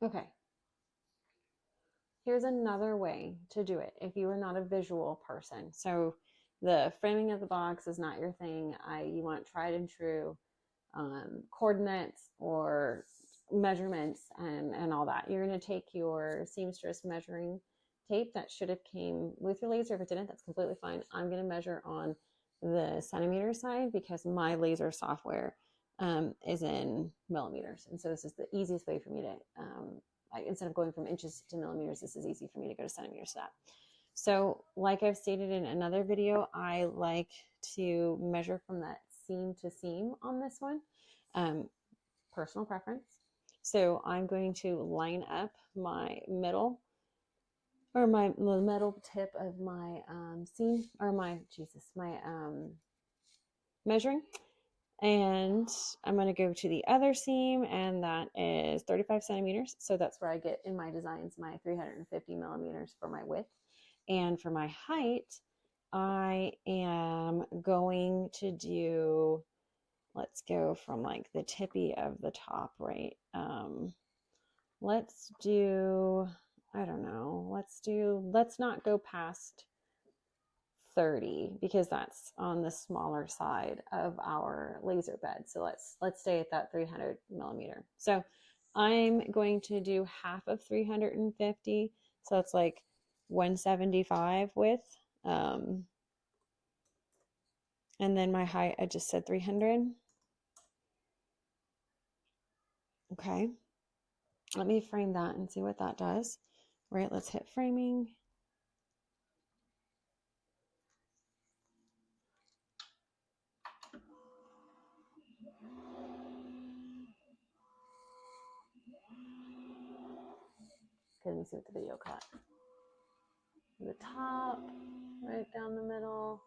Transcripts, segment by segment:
Okay, here's another way to do it if you are not a visual person. So the framing of the box is not your thing. You want tried and true coordinates or measurements and all that. You're going to take your seamstress measuring tape that should have came with your laser. If it didn't, that's completely fine. I'm going to measure on the centimeter side because my laser software is in millimeters. And so this is the easiest way for me to, instead of going from inches to millimeters, this is easy for me to go to centimeters to that. So like I've stated in another video, I like to measure from that seam to seam on this one, personal preference. So I'm going to line up my middle or the middle tip of my seam or my measuring, and I'm going to go to the other seam, and that is 35 centimeters. So that's where I get in my designs my 350 millimeters for my width. And for my height, I am going to do, let's go from like the tippy of the top, right? Let's do, I don't know, let's not go past 30 because that's on the smaller side of our laser bed. So let's stay at that 300 millimeter. So I'm going to do half of 350. So it's like 175 width. And then my height, I just said 300. Okay. Let me frame that and see what that does. Right, let's hit framing. Okay, let me see what the video caught. The top, right down the middle,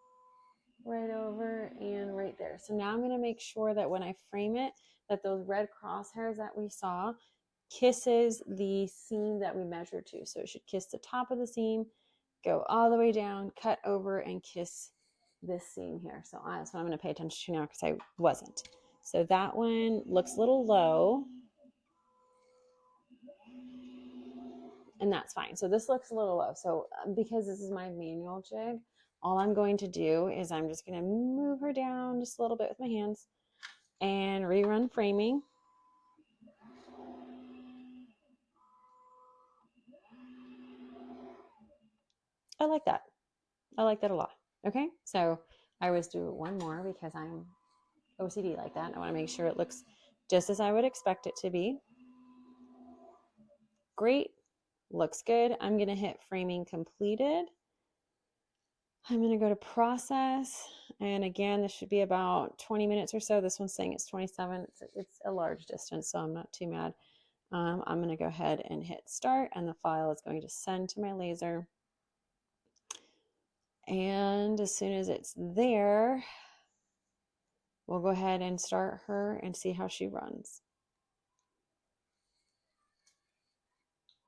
right over, and right there. So now I'm going to make sure that when I frame it, that those red crosshairs that we saw kisses the seam that we measured to. So it should kiss the top of the seam, go all the way down, cut over, and kiss this seam here. So that's what I'm going to pay attention to now because I wasn't. So that one looks a little low, and that's fine. So this looks a little low. So because this is my manual jig, all I'm going to do is I'm just going to move her down just a little bit with my hands and rerun framing. I like that. I like that a lot. Okay, so I always do one more because I'm OCD like that. I want to make sure it looks just as I would expect it to be. Great, looks good. I'm going to hit framing completed. I'm going to go to process. And again, this should be about 20 minutes or so. This one's saying it's 27. It's a large distance, so I'm not too mad. I'm going to go ahead and hit start, and the file is going to send to my laser. And as soon as it's there, we'll go ahead and start her and see how she runs.